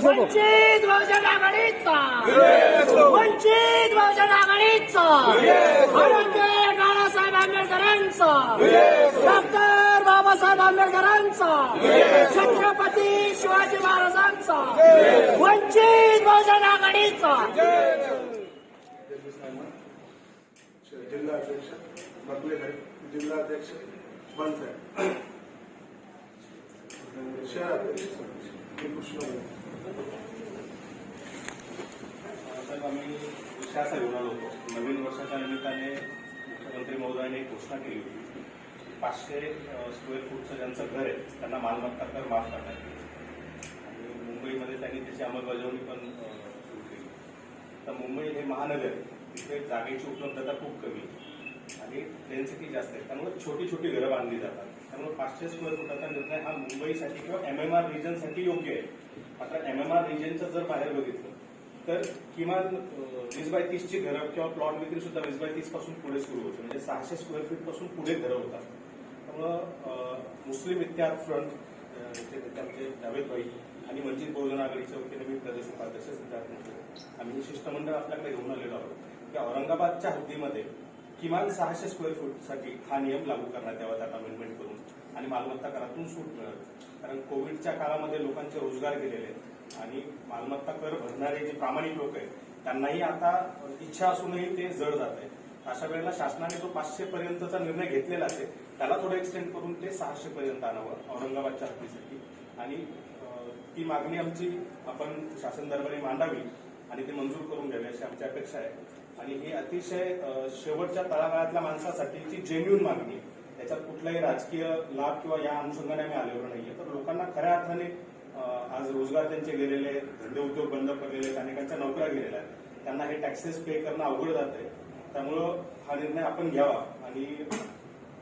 वंचित बहुजन आघाडीचा वंचित बहुजन आघाडीचा डॉक्टर बाळासाहेब आंबेडकरांचा डॉक्टर बाबासाहेब आंबेडकरांचा छत्रपती शिवाजी महाराजांचा वंचित बहुजन आघाडीचा जिल्हाध्यक्ष बकले साहेब, जिल्हाध्यक्ष बन साहेब, शहराध्यक्ष साहेब, आम्ही विषयाचा घेऊन आलो होतो. नवीन वर्षाच्या निमित्ताने मुख्यमंत्री महोदयांनी एक घोषणा केली होती. 500 स्क्वेअर फूटचं ज्यांचं घर आहे त्यांना मालमत्ता कर माफ करण्यात येईल आणि मुंबईमध्ये त्यांनी त्याची अंमलबजावणी पण सुरू केली. तर मुंबई हे महानगर आहे, तिथे जागेची उपलब्धता खूप कमी आणि डेन्सिटी जास्त आहे, त्यामुळे छोटी छोटी घरं बांधली जातात. त्यामुळे 500 स्क्वेअर फुटाचा निर्णय हा मुंबईसाठी किंवा MMR रिजनसाठी योग्य आहे. मात्र MMR रिजनचं जर बाहेर बघितलं तर किमान 20x30ची घरं किंवा प्लॉट विक्री सुद्धा 20x30 पासून पुढे सुरू होते, म्हणजे 600 स्क्वेअर फीट पासून पुढे घरं होतात. त्यामुळं मुस्लिम इत्तेहाद फ्रंट त्यांचे जावेद भाई आणि वंचित बहुजन आघाडीच्या वतीने मी प्रदेश उपाध्यक्ष सिद्धार्थ मुखे आम्ही शिष्टमंडळ आपल्याकडे घेऊन आलेलो आहोत की औरंगाबादच्या हद्दीमध्ये किमान 600 स्क्वेअर फूटसाठी हा नियम लागू करण्यात यावा, त्यात अमेंडमेंट करून आणि मालमत्ता करातून सूट मिळावी. कारण कोविडच्या काळामध्ये लोकांचे रोजगार गेलेले आहेत आणि मालमत्ता कर भरणारे जे प्रामाणिक लोक आहेत त्यांनाही आता इच्छा असूनही ते जड जात आहे. अशा वेळेला शासनाने जो 500 पर्यंतचा निर्णय घेतलेला आहे त्याला थोडं एक्सटेंड करून ते 600 पर्यंत आणावं औरंगाबादच्या हद्दीसाठी आणि ती मागणी आमची आपण शासन दरबारी मांडावी आणि ते मंजूर करून घ्यावी अशी आमची अपेक्षा आहे. आणि ही अतिशय शेवटच्या तळागाळातल्या माणसासाठीची जेन्युन मागणी आहे. त्याच्यात कुठलाही राजकीय लाभ किंवा या अनुषंगाने आम्ही आलेलो नाहीये. तर लोकांना खऱ्या अर्थाने आज रोजगार त्यांचे गेलेले आहेत, धंदे उद्योग बंद पडलेले आहेत, अनेकांच्या नोकऱ्या गेलेल्या आहेत, त्यांना हे टॅक्सेस पे करणं अवघड जात आहे. त्यामुळं हा निर्णय आपण घ्यावा आणि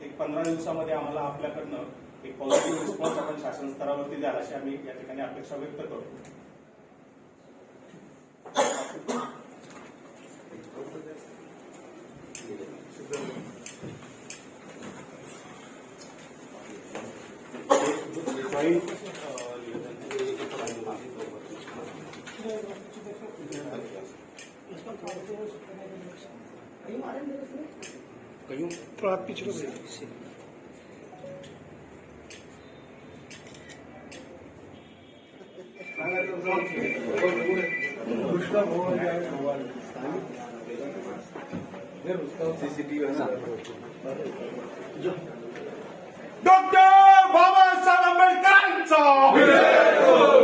एक 15 दिवसामध्ये आम्हाला आपल्याकडनं एक पॉझिटिव्ह रिस्पॉन्स आपण शासन स्तरावरती द्याल अशी आम्ही या ठिकाणी अपेक्षा व्यक्त करतो. डॉक्टर बाबासाहेब आंबेडकरांचा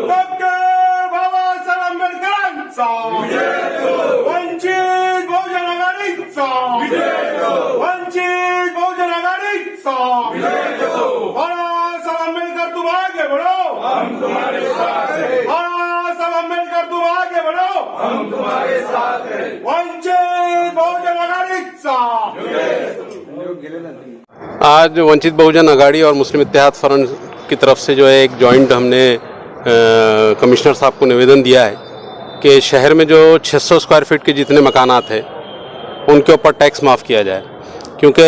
डॉक्टर बाबासाहेब आंबेडकरांचा वंचित बहुजन आघाडीचा वंचित बहुजन आघाडीचा बाळासाहेब आंबेडकर तुम आगे बढ़ो, हम तुम्हारे साथ हैं. बाळासाहेब आंबेडकर तुम आगे बढ़ो, हम तुम्हारे साथ हैं. वंचित बहुजन आघाडीचा. आज वंचित बहुजन आघाड़ी और मुस्लिम इत्तेहाद फ्रंट की तरफ से जो है एक जॉइंट हमने कमिश्नर साहब को निवेदन दिया है कि शहर में जो 600 स्क्वायर फीट के जितने मकानात हैं उनके ऊपर टैक्स माफ़ किया जाए. क्योंकि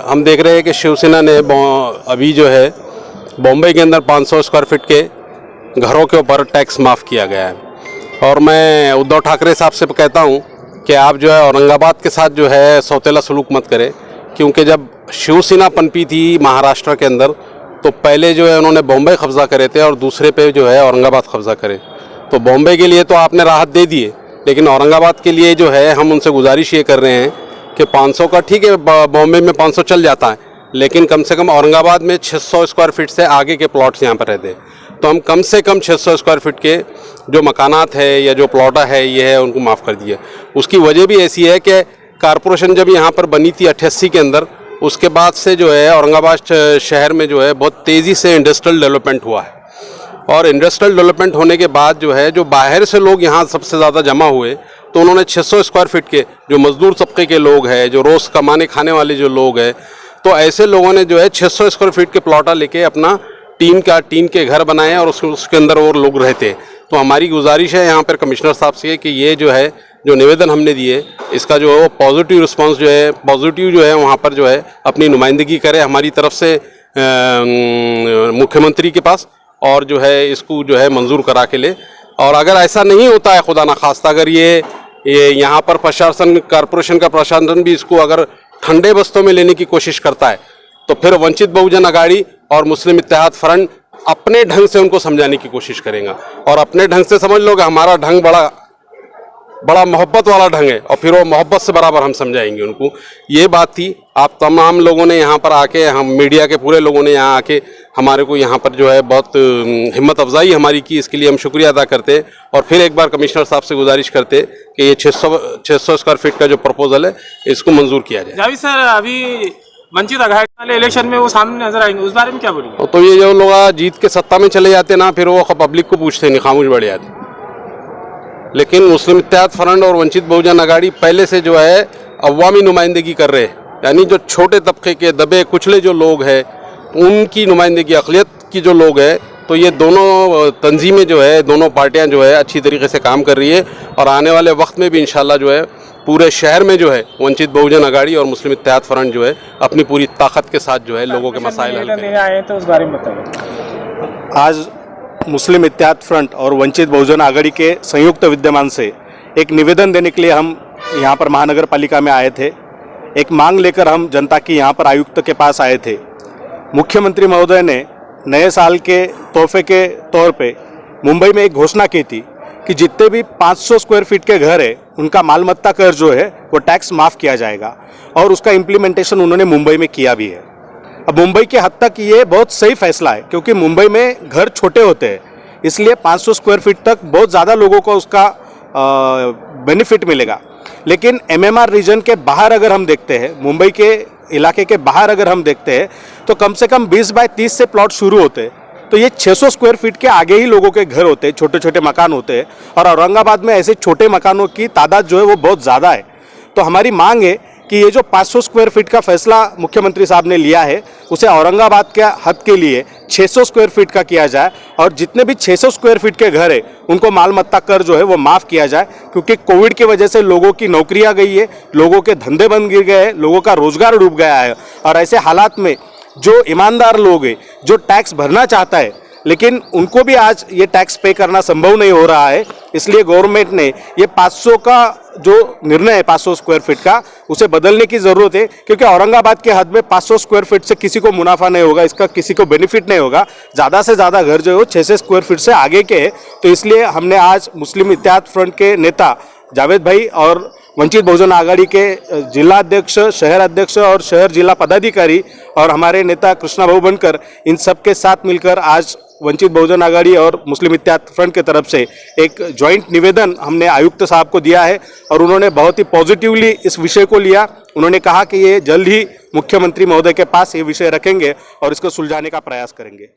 हम देख रहे हैं कि शिवसेना ने अभी जो है बॉम्बे के अंदर 500 स्क्वायर फीट के घरों के ऊपर टैक्स माफ़ किया गया है. और मैं उद्धव ठाकरे साहब से कहता हूँ कि आप जो है औरंगाबाद के साथ जो है सौतेला सलूक मत करें. क्योंकि जब शिवसेना पनपी थी महाराष्ट्र के अंदर तो पहले जो है उन्होंने बॉम्बे कब्ज़ा करे थे और दूसरे पे जो है औरंगाबाद कब्ज़ा करे. तो बॉम्बे के लिए तो आपने राहत दे दिए, लेकिन औरंगाबाद के लिए जो है हम उनसे गुजारिश ये कर रहे हैं कि 500 का ठीक है, बॉम्बे में 500 चल जाता है, लेकिन कम से कम औरंगाबाद में 600 स्क्वायर फीट से आगे के प्लॉट्स यहाँ पर रहते हैं. तो हम कम से कम 600 स्क्वायर फीट के जो मकानात है या जो प्लॉटा है ये है उनको माफ़ कर दिए. उसकी वजह भी ऐसी है कि कारपोरेशन जब यहाँ पर बनी थी 88 के अंदर, उसके बाद से जो है औरंगाबाद शहर में जो है बहुत तेज़ी से इंडस्ट्रियल डेवलपमेंट हुआ है. और इंडस्ट्रियल डेवलपमेंट होने के बाद जो है जो बाहर से लोग यहाँ सबसे ज़्यादा जमा हुए तो उन्होंने 600 स्क्वायर फीट के जो मज़दूर तबके के लोग हैं, जो रोज़ कमाने खाने वाले जो लोग हैं, तो ऐसे लोगों ने जो है 600 स्क्वायर फीट के प्लॉटा लेके अपना टीन के घर बनाए और उसके अंदर और लोग रहते. तो हमारी गुजारिश है यहाँ पर कमिश्नर साहब से कि ये जो है जो निवेदन हमने दिए इसका जो है पॉजिटिव रिस्पांस जो है पॉजिटिव जो है वहाँ पर जो है अपनी नुमाइंदगी करे हमारी तरफ से मुख्यमंत्री के पास और जो है इसको जो है मंजूर करा के ले, और अगर ऐसा नहीं होता है, खुदा ना खास्ता, अगर ये यहाँ पर प्रशासन, कॉरपोरेशन का प्रशासन भी इसको अगर ठंडे बस्तों में लेने की कोशिश करता है, तो फिर वंचित बहुजन अघाड़ी और मुस्लिम इत्तेहाद फ्रंट अपने ढंग से उनको समझाने की कोशिश करेंगे। और अपने ढंग से समझ लो कि हमारा ढंग बड़ा मोहब्बत वाला ढंग है, और फिर वो मोहब्बत से बराबर हम समझाएंगे उनको। ये बात थी। आप तमाम लोगों ने यहाँ पर आके, हम मीडिया के पूरे लोगों ने यहाँ आके हमारे को यहाँ पर जो है बहुत हिम्मत अफजाई हमारी की, इसके लिए हम शुक्रिया अदा करते हैं। और फिर एक बार कमिश्नर साहब से गुजारिश करते कि ये 600 स्क्वायर फीट का जो प्रपोजल है इसको मंजूर किया जाए। जावेद सर, अभी वंचित अघाड़ी वाले इलेक्शन में वो सामने नजर आएंगे, उस बारे में क्या बोलेंगे? तो ये जो लोग जीत के सत्ता में चले जाते ना, फिर वो पब्लिक को पूछते नहीं, खामोश बैठ जाते। लेकिन मुस्लिम इत्तेहाद फ्रंट और वंचित बहुजन अघाड़ी पहले से जो है अवामी नुमाइंदगी कर रहे हैं, यानी जो छोटे तबके के दबे कुचले जो लोग हैं उनकी नुमाइंदगी, अक़लियत की जो लोग हैं, तो ये दोनों तंजीमें जो है, दोनों पार्टियां जो है अच्छी तरीके से काम कर रही है। और आने वाले वक्त में भी इंशाल्लाह जो है पूरे शहर में जो है वंचित बहुजन अघाड़ी और मुस्लिम इत्तेहाद फ्रंट जो है अपनी पूरी ताकत के साथ जो है लोगों के मसाइल हल करेंगे। आए तो उस बारे में बताइए। आज मुस्लिम इत्तेहाद फ्रंट और वंचित बहुजन आघाड़ी के संयुक्त विद्यमान से एक निवेदन देने के लिए हम यहाँ पर महानगर पालिका में आए थे। एक मांग लेकर हम जनता की यहाँ पर आयुक्त के पास आए थे। मुख्यमंत्री महोदय ने नए साल के तोहफे के तौर पे मुंबई में एक घोषणा की थी कि जितने भी 500 स्क्वायर फीट के घर है उनका मालमत्ता कर जो है वो टैक्स माफ़ किया जाएगा, और उसका इम्प्लीमेंटेशन उन्होंने मुंबई में किया भी है। अब मुंबई के हद तक ये बहुत सही फैसला है, क्योंकि मुंबई में घर छोटे होते हैं, इसलिए 500 स्क्वायर फीट तक बहुत ज़्यादा लोगों को उसका बेनिफिट मिलेगा। लेकिन एमएमआर रीजन के बाहर अगर हम देखते हैं, मुंबई के इलाके के बाहर अगर हम देखते हैं, तो कम से कम 20 बाय 30 से प्लॉट शुरू होते हैं। तो ये 600 स्क्वायर फीट के आगे ही लोगों के घर होते हैं, छोटे छोटे मकान होते हैं, और औरंगाबाद में ऐसे छोटे मकानों की तादाद जो है वो बहुत ज़्यादा है। तो हमारी मांग है कि ये जो 500 स्क्वायर फीट का फैसला मुख्यमंत्री साहब ने लिया है, उसे औरंगाबाद के हद के लिए 600 स्क्वायर फीट का किया जाए, और जितने भी 600 स्क्वायर फीट के घर है उनको मालमत्ता कर जो है वो माफ़ किया जाए। क्योंकि कोविड की वजह से लोगों की नौकरियां गई है, लोगों के धंधे बंद गिर गए हैं, लोगों का रोजगार डूब गया है, और ऐसे हालात में जो ईमानदार लोग हैं, जो टैक्स भरना चाहता है, लेकिन उनको भी आज ये टैक्स पे करना संभव नहीं हो रहा है। इसलिए गवर्नमेंट ने ये 500 का जो निर्णय है 500 स्क्वायर फीट का, उसे बदलने की ज़रूरत है। क्योंकि औरंगाबाद के हद में 500 स्क्वायर फीट से किसी को मुनाफा नहीं होगा, इसका किसी को बेनिफिट नहीं होगा। ज़्यादा से ज़्यादा घर जो है 600 स्क्वायर फीट से आगे के हैं। तो इसलिए हमने आज मुस्लिम इत्तेहाद फ्रंट के नेता जावेद भाई और वंचित बहुजन आघाड़ी के जिला अध्यक्ष, शहर अध्यक्ष और शहर जिला पदाधिकारी और हमारे नेता कृष्णा भाऊ बनकर, इन सब के साथ मिलकर आज वंचित बहुजन आघाड़ी और मुस्लिम इत्तेहाद फ्रंट की तरफ से एक जॉइंट निवेदन हमने आयुक्त साहब को दिया है, और उन्होंने बहुत ही पॉजिटिवली इस विषय को लिया। उन्होंने कहा कि ये जल्द ही मुख्यमंत्री महोदय के पास ये विषय रखेंगे और इसको सुलझाने का प्रयास करेंगे।